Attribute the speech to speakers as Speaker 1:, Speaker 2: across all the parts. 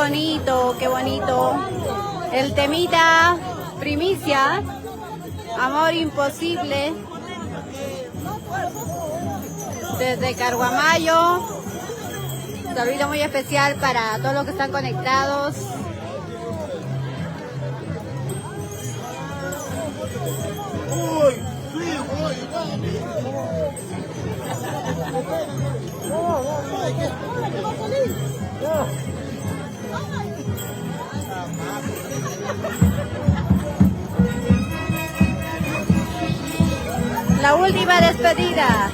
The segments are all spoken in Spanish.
Speaker 1: bonito, qué bonito. El temita primicia, Amor Imposible, desde Carguamayo. Un saludo muy especial para todos los que están conectados. La última despedida.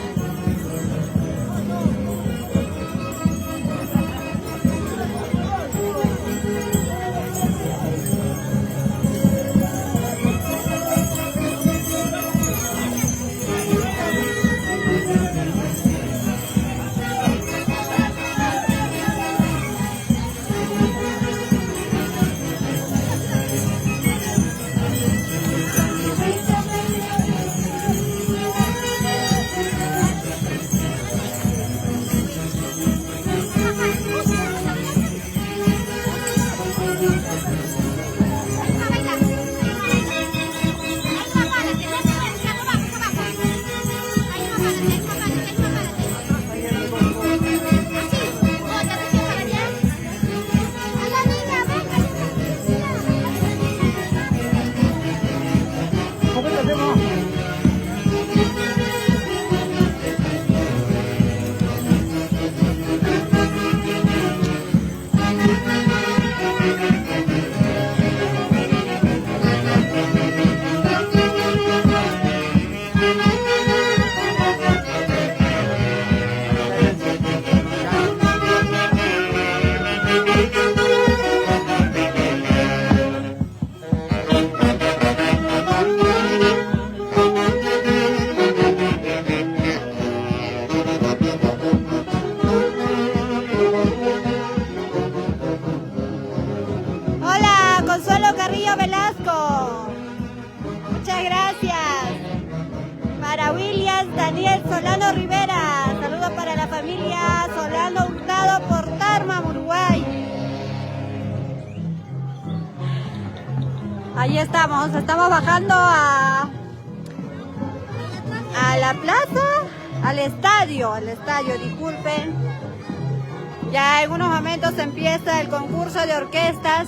Speaker 1: Ahí estamos bajando a la plaza, al estadio, disculpen. Ya en unos momentos empieza el concurso de orquestas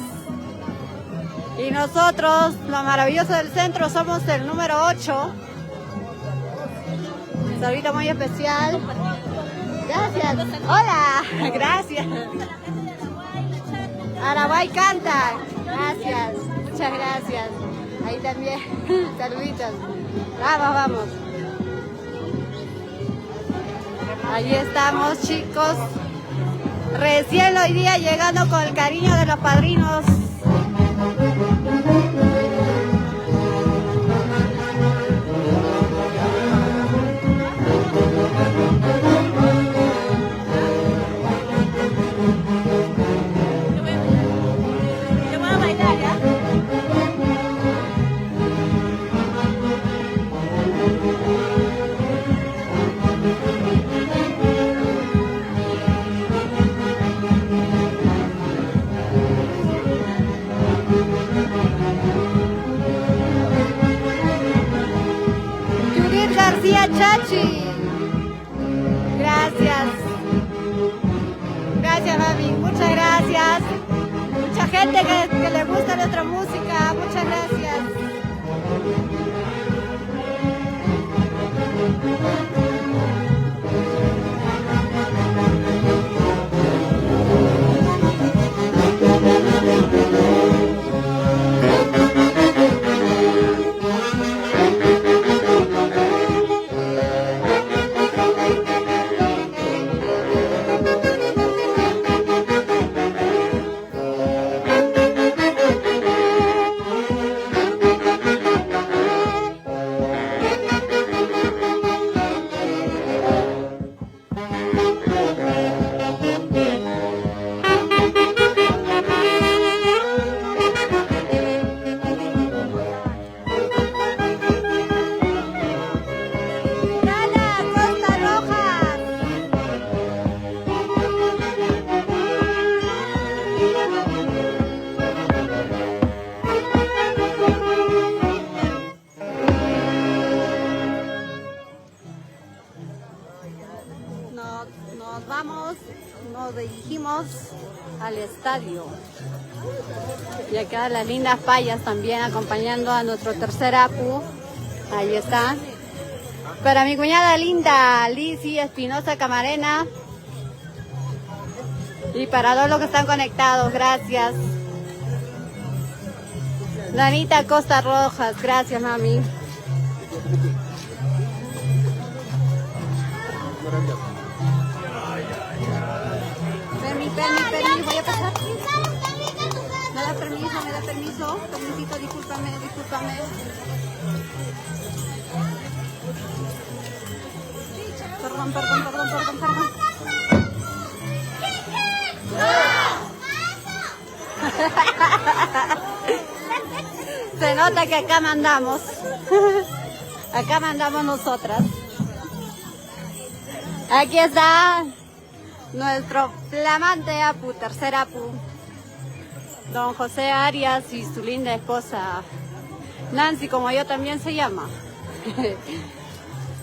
Speaker 1: y nosotros, lo maravilloso del centro, somos el número 8. Un saludo muy especial. Gracias. Hola, gracias. Araguay canta. Gracias. Muchas gracias. Ahí también, saluditos. Vamos. Ahí estamos, chicos. Recién hoy día llegando con el cariño de los padrinos. Chachi, gracias, mami, muchas gracias. Mucha gente que le gusta nuestra música, muchas gracias. nos dirigimos al estadio. Y acá las lindas payas también acompañando a nuestro tercer apu. Ahí está. Para mi cuñada linda, Lizzy Espinosa Camarena. Y para todos los que están conectados, gracias. Danita Costa Rojas, gracias mami. Permi, voy a pasar. Me da permiso, permisito, discúlpame. Perdón. Se nota que acá mandamos. Acá mandamos nosotras. Aquí está nuestro flamante apu, tercer apu, don José Arias y su linda esposa Nancy, como yo también se llama.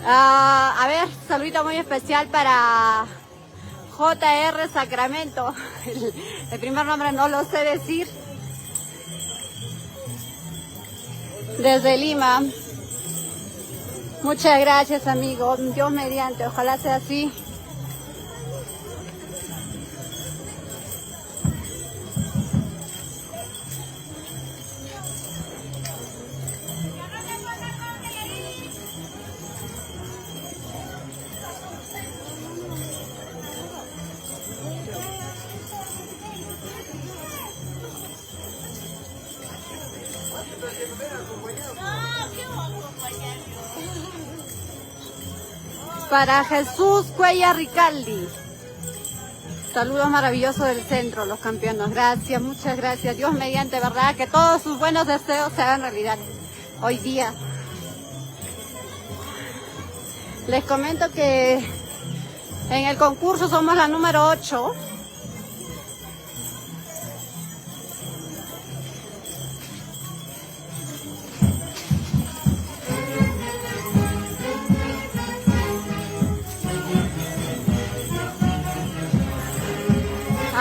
Speaker 1: A ver, saludito muy especial para JR Sacramento. El primer nombre no lo sé decir. Desde Lima. Muchas gracias, amigo. Dios mediante, ojalá sea así. Para Jesús Cuellar Ricaldi. Saludos maravillosos del centro, los campeones. Gracias, muchas gracias. Dios mediante, verdad, que todos sus buenos deseos se hagan realidad hoy día. Les comento que en el concurso somos la número 8.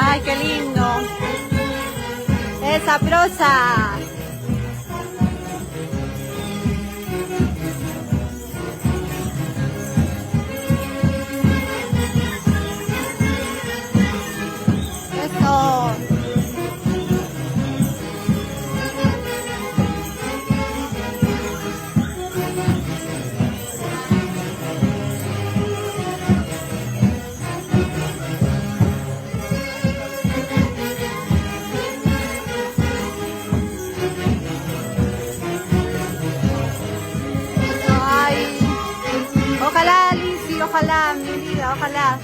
Speaker 1: ¡Ay, qué lindo! ¡Esa prosa! ¡Eso! Ojalá, Lizzy, ojalá, mi vida, ojalá.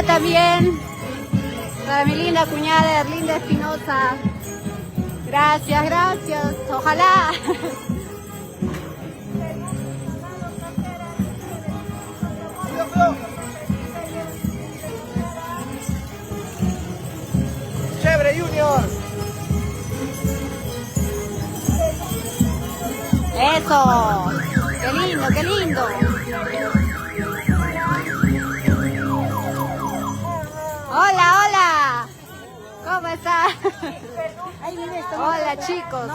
Speaker 1: También para mi linda cuñada Erlinda Espinosa. Gracias, ojalá.
Speaker 2: Chévere, Junior.
Speaker 1: Eso, qué lindo. Hola, ¿cómo estás? Hola, chicos.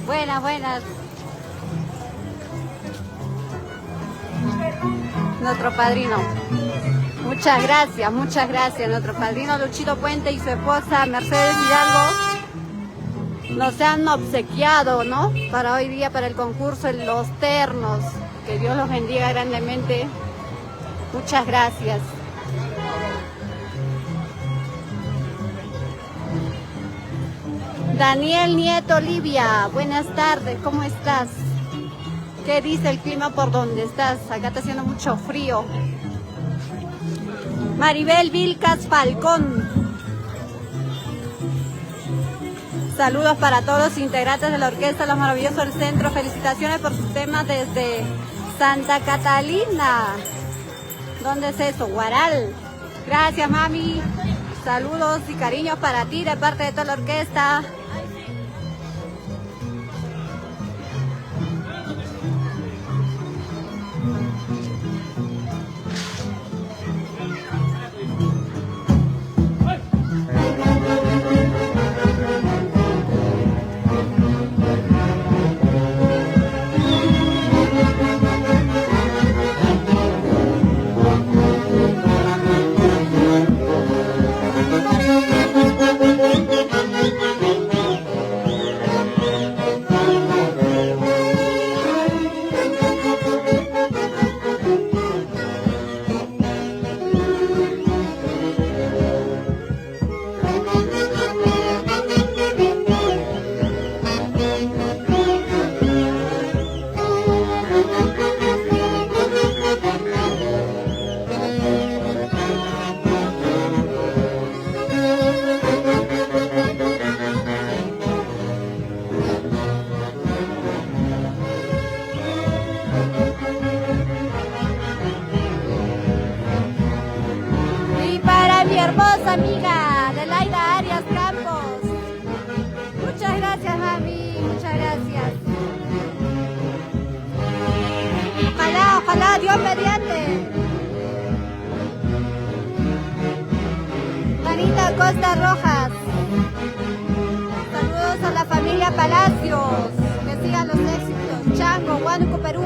Speaker 1: Buenas. Nuestro padrino. Muchas gracias, nuestro padrino Luchito Puente y su esposa Mercedes Hidalgo nos han obsequiado, ¿no? Para hoy día, para el concurso, los ternos. Que Dios los bendiga grandemente. Muchas gracias. Daniel Nieto Olivia, buenas tardes, ¿cómo estás? ¿Qué dice el clima por donde estás? Acá está haciendo mucho frío. Maribel Vilcas Falcón. Saludos para todos los integrantes de la Orquesta Los Maravillosos del Centro. Felicitaciones por sus temas desde Santa Catalina. ¿Dónde es eso? Guaral. Gracias, mami. Saludos y cariños para ti de parte de toda la orquesta. Amiga de Laida Arias Campos, muchas gracias, mami, muchas gracias. Ojalá, Dios mediante. Marita Costa Rojas, saludos a la familia Palacios, que sigan los éxitos. Chango, Huánuco, Perú.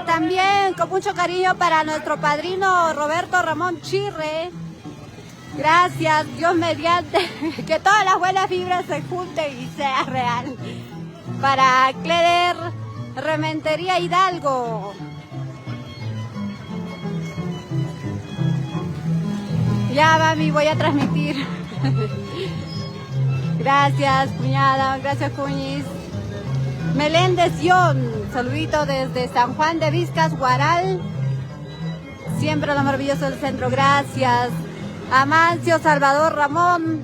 Speaker 1: También con mucho cariño para nuestro padrino Roberto Ramón Chirre. Gracias, Dios mediante, que todas las buenas vibras se junten y sea real. Para Cleder Rementería Hidalgo. Ya, mami, voy a transmitir. Gracias, cuñada, gracias, cuñis. Meléndez Yon, saludito desde San Juan de Vizcas, Guaral. Siempre lo maravilloso del centro, gracias. Amancio Salvador Ramón,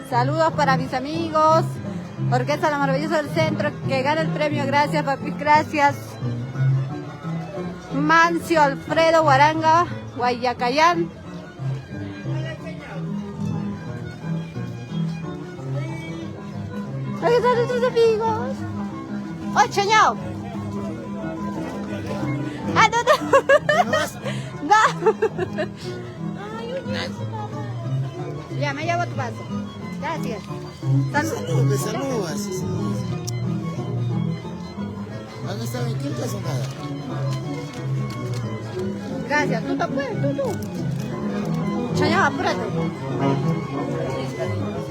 Speaker 1: saludos para mis amigos. Orquesta Lo Maravilloso del Centro, que gana el premio, gracias, papi, gracias. Mancio Alfredo Guaranga, Guayacayán. Ahí están nuestros amigos. ¡Oh, cheñao! ¡Ah, no! ¡No! Ya, me llevo tu vaso. Gracias.
Speaker 3: Salud, me saludas. ¿Dónde está mi quinta o nada?
Speaker 1: Gracias. Tú te puedes, tú. Cheñao, apúrate.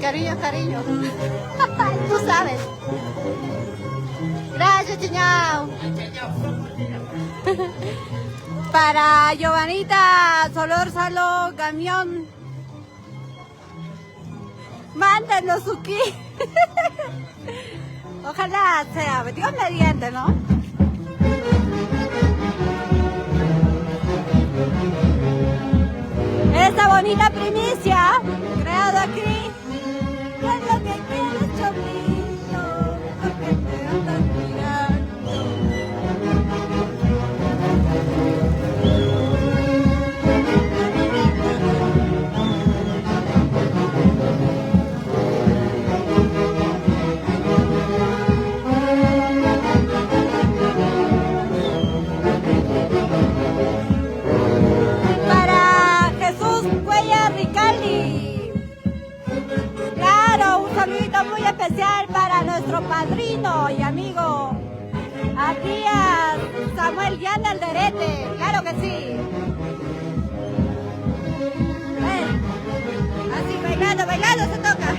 Speaker 1: Cariño, cariño. Tú sabes. Gracias, Cheñao. Para Giovanita Solórzalo Camión. Mándanos su kit. Ojalá sea, Dios mediante, ¿no? Esta bonita primicia, creado aquí. ¿Qué es lo que quieres, Chomito? Porque te andas mirando. especial para nuestro padrino y amigo, aquí a Samuel Llana Alderete, claro que sí. Así, bailando, bailando se toca.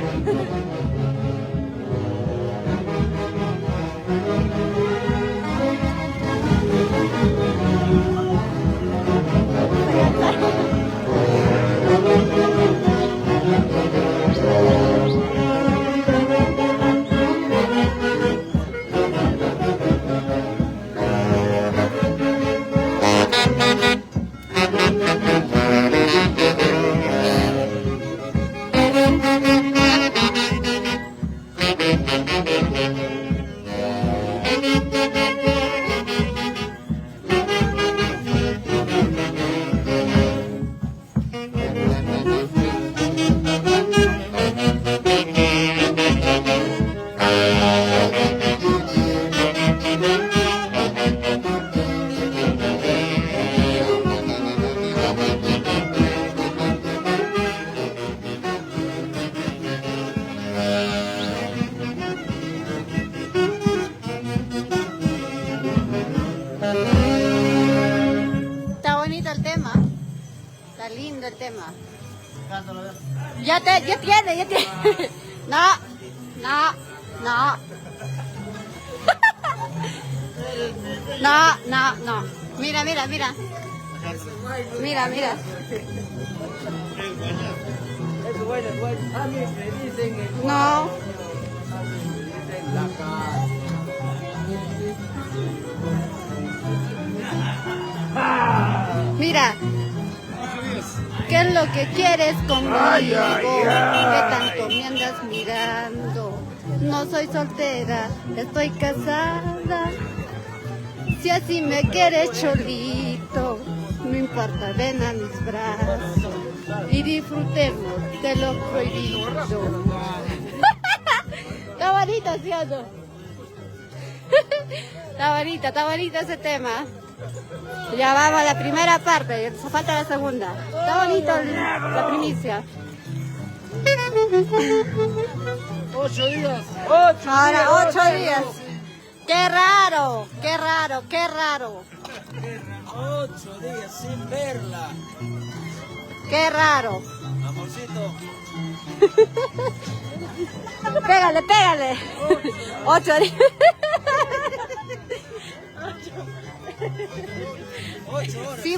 Speaker 1: Está bonito el tema, está lindo el tema. Ya tiene. No. No. Mira. Mira.
Speaker 2: Es bueno. A mí me dicen el
Speaker 1: No.
Speaker 2: dicen la cara.
Speaker 1: Mira. ¿Qué es lo que quieres conmigo? ¿Qué tanto me andas mirando? No soy soltera, estoy casada. Si así me quieres cholito, no importa, ven a mis brazos y disfrutemos de lo prohibido. Está bonito, ¿sí o no? Está bonito ese tema. Ya vamos a la primera parte, falta la segunda. Está bonito la primicia.
Speaker 2: 8 días.
Speaker 1: Ahora 8 días. Qué raro.
Speaker 2: 8 días sin verla.
Speaker 1: Qué raro.
Speaker 2: Amorcito.
Speaker 1: Pégale. 8 días.
Speaker 2: 8 horas.
Speaker 1: Sí.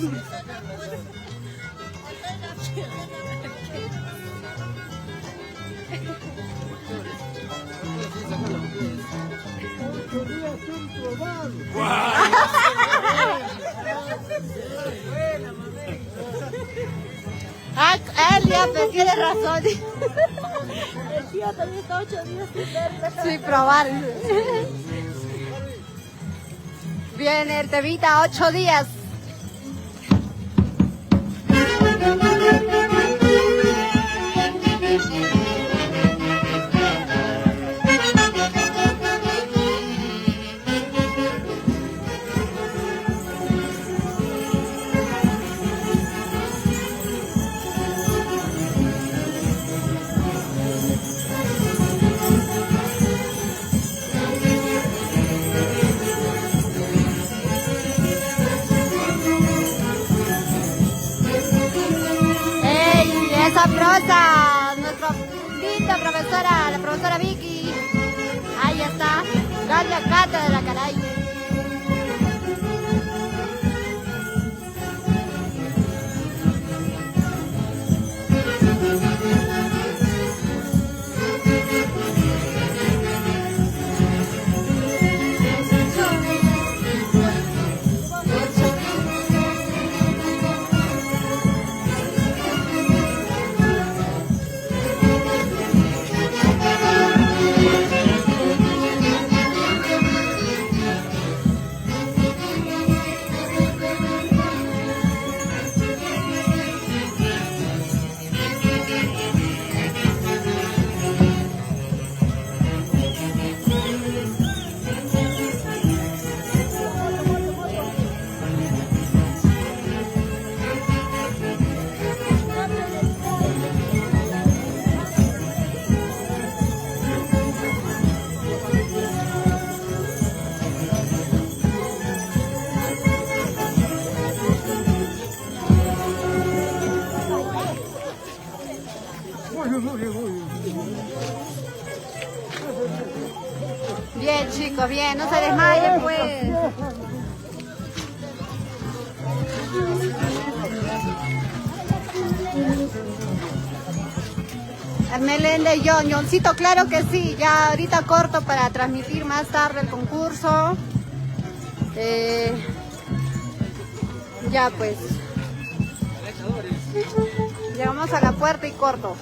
Speaker 1: Ah, él ya pues, tiene razón. El tío también está 8 días sin verla. Sí, probar. Viene el temita 8 días. Esa prosa, nuestra linda profesora, la profesora Vicky. Ahí está, dale a cátedra, caray. Bien, chicos, bien, no se desmayen, pues. Meléndez, Johncito, claro que sí, ya ahorita corto para transmitir más tarde el concurso. Ya pues. Llegamos a la puerta y corto.